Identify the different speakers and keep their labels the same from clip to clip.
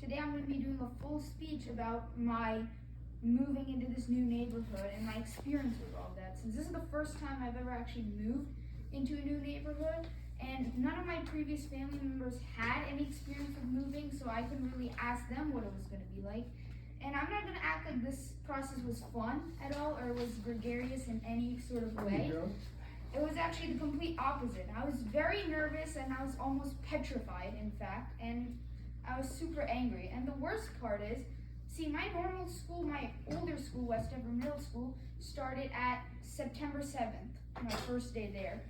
Speaker 1: today I'm going to be doing a full speech about my moving into this new neighborhood and my experience with all that. Since this is the first time I've ever actually moved into a new neighborhood, and none of my previous family members had any experience with moving, so I couldn't really ask them what it was going to be like. And I'm not going to act like this process was fun at all or was gregarious in any sort of way. It was actually the complete opposite. I was very nervous and I was almost petrified, in fact, and I was super angry. And the worst part is, see, my normal school, my older school, Westover Middle School, started at September 7th, my first day there.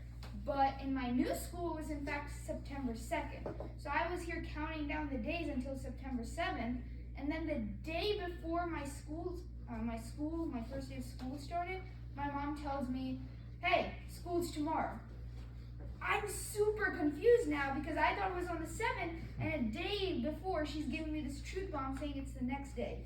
Speaker 1: But in my new school, it was in fact September 2nd. So I was here counting down the days until September 7th, and then the day before my first day of school started, my mom tells me, hey, school's tomorrow. I'm super confused now because I thought it was on the 7th, and a day before she's giving me this truth bomb saying it's the next day.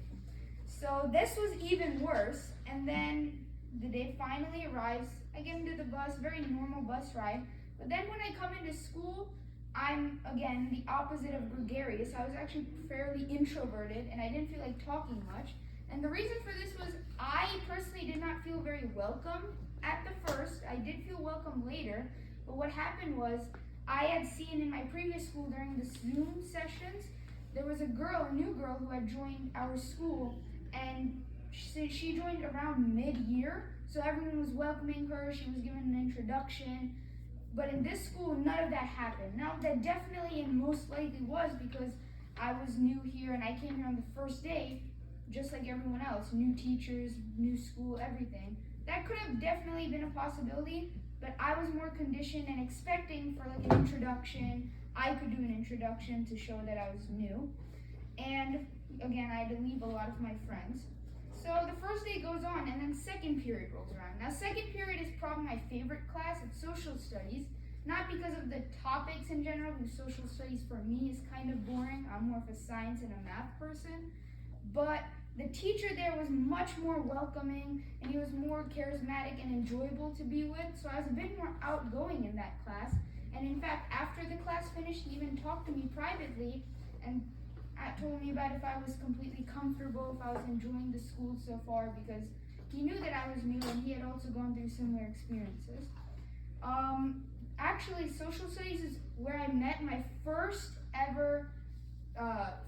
Speaker 1: So this was even worse, and then the day finally arrives. I get into the bus, very normal bus ride, but then when I come into school, I'm, again, the opposite of gregarious. I was actually fairly introverted, and I didn't feel like talking much. And the reason for this was I personally did not feel very welcome at the first. I did feel welcome later, but what happened was I had seen in my previous school during the Zoom sessions, there was a new girl who had joined our school, and she joined around mid-year, so everyone was welcoming her, she was given an introduction. But in this school, none of that happened. Now, that definitely and most likely was because I was new here and I came here on the first day, just like everyone else, new teachers, new school, everything. That could have definitely been a possibility, but I was more conditioned and expecting for like an introduction. I could do an introduction to show that I was new. And again, I had to leave a lot of my friends. So the first day goes on, and then second period rolls around. Now, second period is probably my favorite class. It's social studies, not because of the topics in general, because social studies for me is kind of boring. I'm more of a science and a math person. But the teacher there was much more welcoming, and he was more charismatic and enjoyable to be with, so I was a bit more outgoing in that class. And in fact, after the class finished, he even talked to me privately and told me about if I was completely comfortable, if I was enjoying the school so far, because he knew that I was new and he had also gone through similar experiences. Actually, social studies is where I met my first ever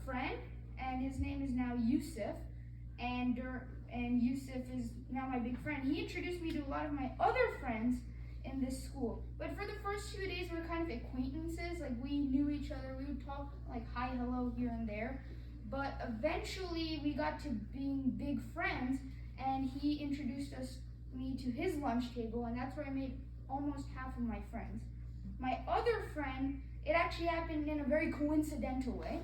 Speaker 1: friend, and his name is now Yusuf, and Yusuf is now my big friend. He introduced me to a lot of my other friends in this school. But for the first few days, we were kind of acquaintances. Like, we knew each other. We would talk like hi, hello here and there. But eventually, we got to being big friends, and he introduced me to his lunch table, and that's where I made almost half of my friends. My other friend, it actually happened in a very coincidental way.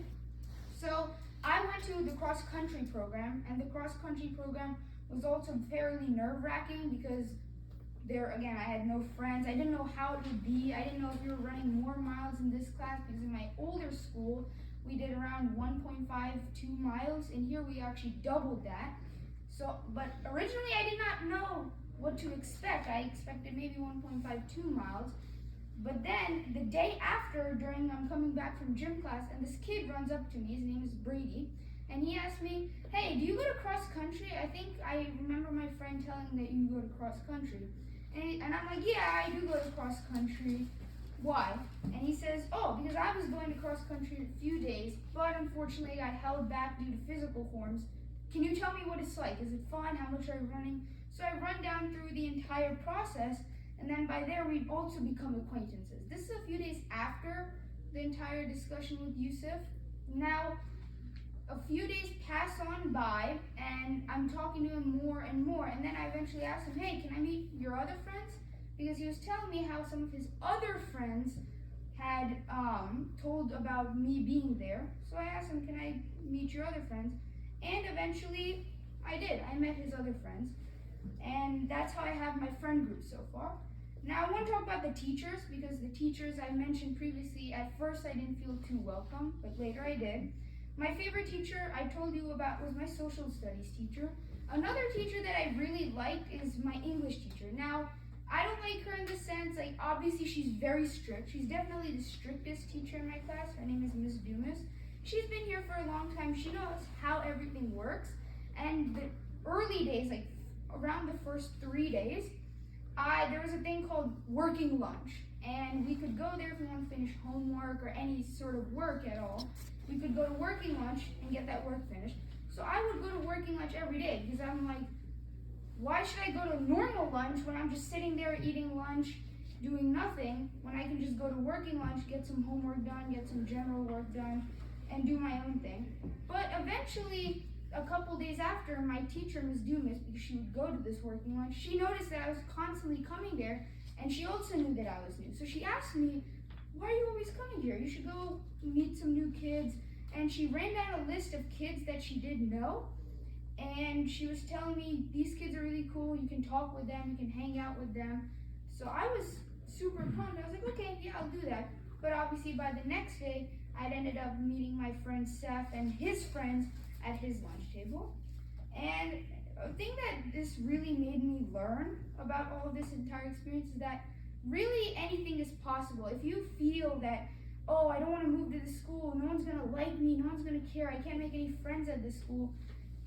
Speaker 1: So I went to the cross-country program, and the cross-country program was also fairly nerve-wracking because there, again, I had no friends. I didn't know how it would be. I didn't know if we were running more miles in this class because in my older school, we did around 1.52 miles, and here we actually doubled that. So, but originally I did not know what to expect. I expected maybe 1.52 miles. But then the day after, I'm coming back from gym class, and this kid runs up to me. His name is Brady, and he asked me, hey, do you go to cross country? I think I remember my friend telling me that you go to cross country. And I'm like, yeah, I do go to cross country. Why? And he says, oh, because I was going to cross country in a few days, but unfortunately I got held back due to physical forms. Can you tell me what it's like? Is it fun? How much are you running? So I run down through the entire process, and then by there we've also become acquaintances. This is a few days after the entire discussion with Yusuf. Now, a few days pass on by, and I'm talking to him more and more, and then I eventually asked him, hey, can I meet your other friends? Because he was telling me how some of his other friends had told about me being there. So I asked him, can I meet your other friends? And eventually I did. I met his other friends, and that's how I have my friend group so far. Now I want to talk about the teachers, because the teachers I mentioned previously, at first I didn't feel too welcome, but later I did. My favorite teacher I told you about was my social studies teacher. Another teacher that I really liked is my English teacher. Now, I don't like her in the sense, like, obviously she's very strict. She's definitely the strictest teacher in my class. Her name is Ms. Dumas. she's been here for a long time. She knows how everything works. And the early days, like around the first 3 days, there was a thing called working lunch. And we could go there if we want to finish homework or any sort of work at all. We could go to working lunch and get that work finished. So I would go to working lunch every day because I'm like, why should I go to normal lunch when I'm just sitting there eating lunch, doing nothing, when I can just go to working lunch, get some homework done, get some general work done, and do my own thing. But eventually, a couple days after, my teacher, Ms. Dumas, because she would go to this working lunch, she noticed that I was constantly coming there, and she also knew that I was new. So she asked me, why are you always coming here? You should go meet some new kids. And she ran down a list of kids that she did know, and she was telling me, these kids are really cool, you can talk with them, you can hang out with them. So I was super pumped. I was like, okay, yeah, I'll do that. But obviously by the next day, I'd ended up meeting my friend Seth and his friends at his lunch table. And a thing that this really made me learn about all of this entire experience is that really anything is possible. If you feel that, oh, I don't want to move to this school, no one's gonna like me, no one's gonna care, I can't make any friends at this school,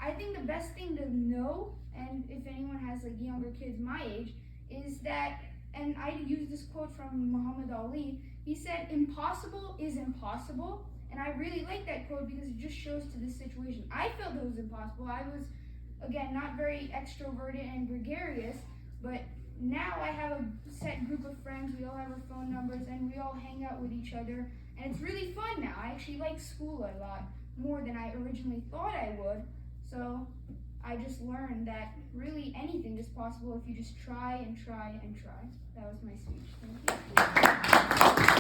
Speaker 1: I think the best thing to know, and if anyone has like younger kids my age, is that, and I use this quote from Muhammad Ali, he said, impossible is impossible. And I really like that quote because it just shows to this situation. I felt it was impossible. I was, again, not very extroverted and gregarious, but now I have a set group of friends, we all have our phone numbers, and we all hang out with each other, and it's really fun now. I actually like school a lot more than I originally thought I would, so I just learned that really anything is possible if you just try and try and try. That was my speech. Thank you.